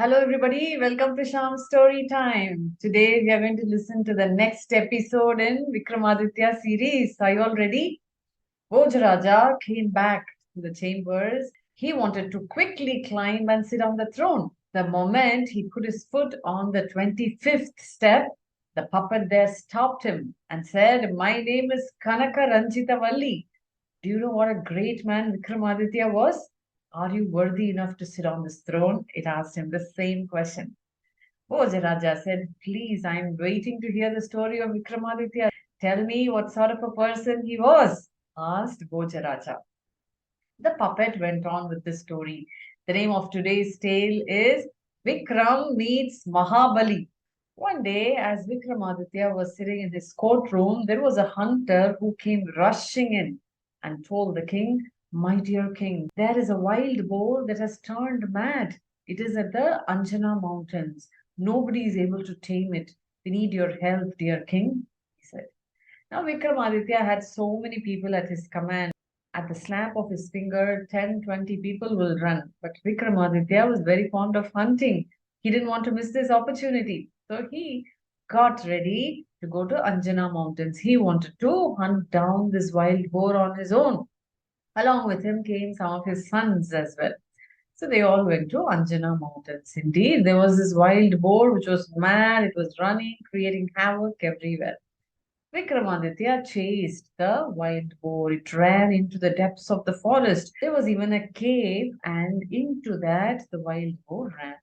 Hello, everybody. Welcome to Storytime. Today, we are going to listen to the next episode in Vikramaditya series. Are you all ready? Bhojaraja came back to the chambers. He wanted to quickly climb and sit on the throne. The moment he put his foot on the 25th step, the puppet there stopped him and said, "My name is Kanaka Ranjitavalli. Do you know what a great man Vikramaditya was? Are you worthy enough to sit on this throne?" It asked him the same question. Bhojaraja said, "Please, I am waiting to hear the story of Vikramaditya. Tell me what sort of a person he was," asked Bhojaraja. The puppet went on with the story. The name of today's tale is Vikram Meets Mahabali. One day, as Vikramaditya was sitting in his courtroom, there was a hunter who came rushing in and told the king, "My dear king, there is a wild boar that has turned mad. It is at the Anjana mountains. Nobody is able to tame it. We need your help, dear king," he said. Now, Vikramaditya had so many people at his command. At the snap of his finger, 10, 20 people will run. But Vikramaditya was very fond of hunting. He didn't want to miss this opportunity. So he got ready to go to Anjana mountains. He wanted to hunt down this wild boar on his own. Along with him came some of his sons as well. So they all went to Anjana mountains. Indeed, there was this wild boar which was mad. It was running, creating havoc everywhere. Vikramaditya chased the wild boar. It ran into the depths of the forest. There was even a cave, and into that the wild boar ran.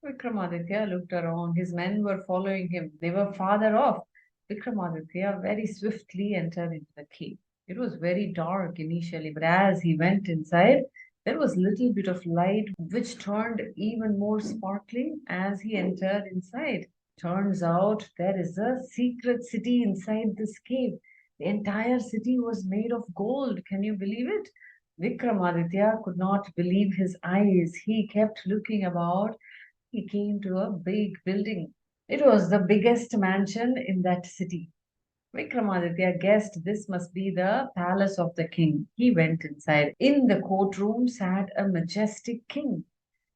Vikramaditya looked around. His men were following him. They were farther off. Vikramaditya very swiftly entered into the cave. It was very dark initially, but as he went inside, there was little bit of light which turned even more sparkling as he entered inside. Turns out there is a secret city inside this cave. The entire city was made of gold. Can you believe it? Vikramaditya could not believe his eyes. He kept looking about. He came to a big building. It was the biggest mansion in that city. Vikramaditya guessed this must be the palace of the king. He went inside. In the courtroom sat a majestic king.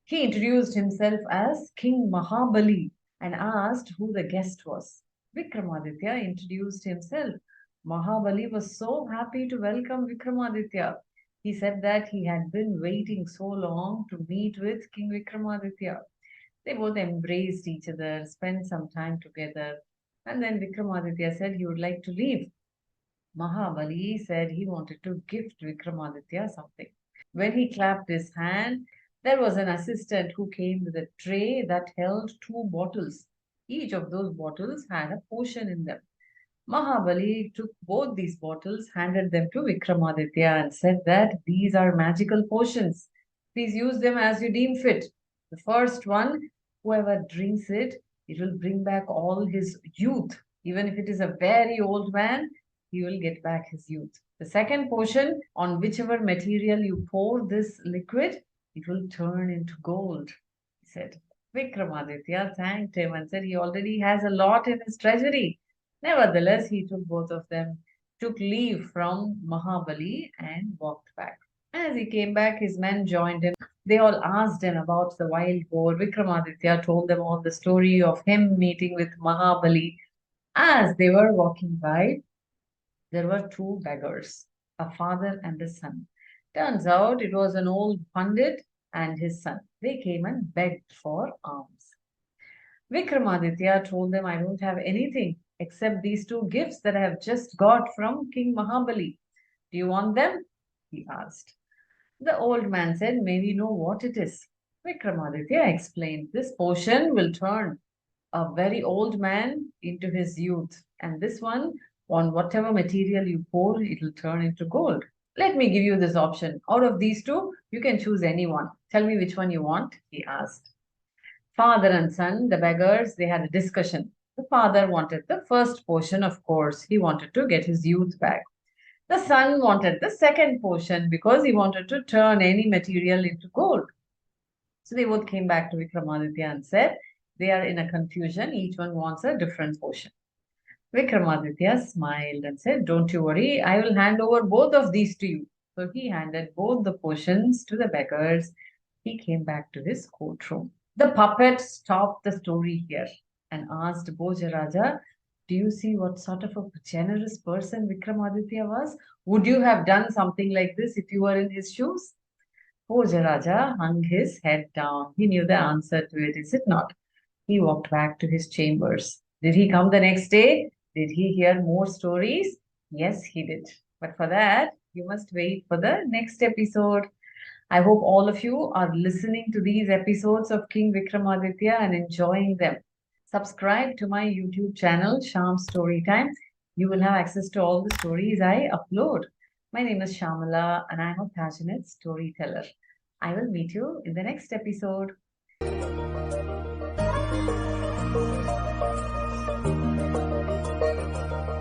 He introduced himself as King Mahabali and asked who the guest was. Vikramaditya introduced himself. Mahabali was so happy to welcome Vikramaditya. He said that he had been waiting so long to meet with King Vikramaditya. They both embraced each other, spent some time together, and then Vikramaditya said he would like to leave. Mahabali said he wanted to gift Vikramaditya something. When he clapped his hand, there was an assistant who came with a tray that held two bottles. Each of those bottles had a potion in them. Mahabali took both these bottles, handed them to Vikramaditya, and said that these are magical potions. Please use them as you deem fit. The first one, whoever drinks it, it will bring back all his youth. Even if it is a very old man, he will get back his youth. The second potion, on whichever material you pour this liquid, it will turn into gold, he said. Vikramaditya thanked him and said he already has a lot in his treasury. Nevertheless, he took both of them, took leave from Mahabali, and walked back. As he came back, his men joined him. They all asked him about the wild boar. Vikramaditya told them all the story of him meeting with Mahabali. As they were walking by, there were two beggars, a father and a son. Turns out it was an old pandit and his son. They came and begged for alms. Vikramaditya told them, "I don't have anything except these two gifts that I have just got from King Mahabali. Do you want them?" he asked. The old man said, "May we know what it is?" Vikramaditya explained, "This potion will turn a very old man into his youth, and this one, on whatever material you pour, it will turn into gold. Let me give you this option. Out of these two, you can choose any one. Tell me which one you want," he asked. Father and son, the beggars, they had a discussion. The father wanted the first portion, of course. He wanted to get his youth back. The son wanted the second portion because he wanted to turn any material into gold. So they both came back to Vikramaditya and said they are in a confusion. Each one wants a different portion. Vikramaditya smiled and said, "Don't you worry, I will hand over both of these to you." So he handed both the portions to the beggars. He came back to his courtroom. The puppet stopped the story here and asked Bhojaraja, do you see what sort of a generous person Vikramaditya was? Would you have done something like this if you were in his shoes? Bhojaraja hung his head down. He knew the answer to it, is it not? He walked back to his chambers. Did he come the next day? Did he hear more stories? Yes, he did. But for that, you must wait for the next episode. I hope all of you are listening to these episodes of King Vikramaditya and enjoying them. Subscribe to my YouTube channel, Shyam's Storytime. You will have access to all the stories I upload. My name is Shamala and I'm a passionate storyteller. I will meet you in the next episode.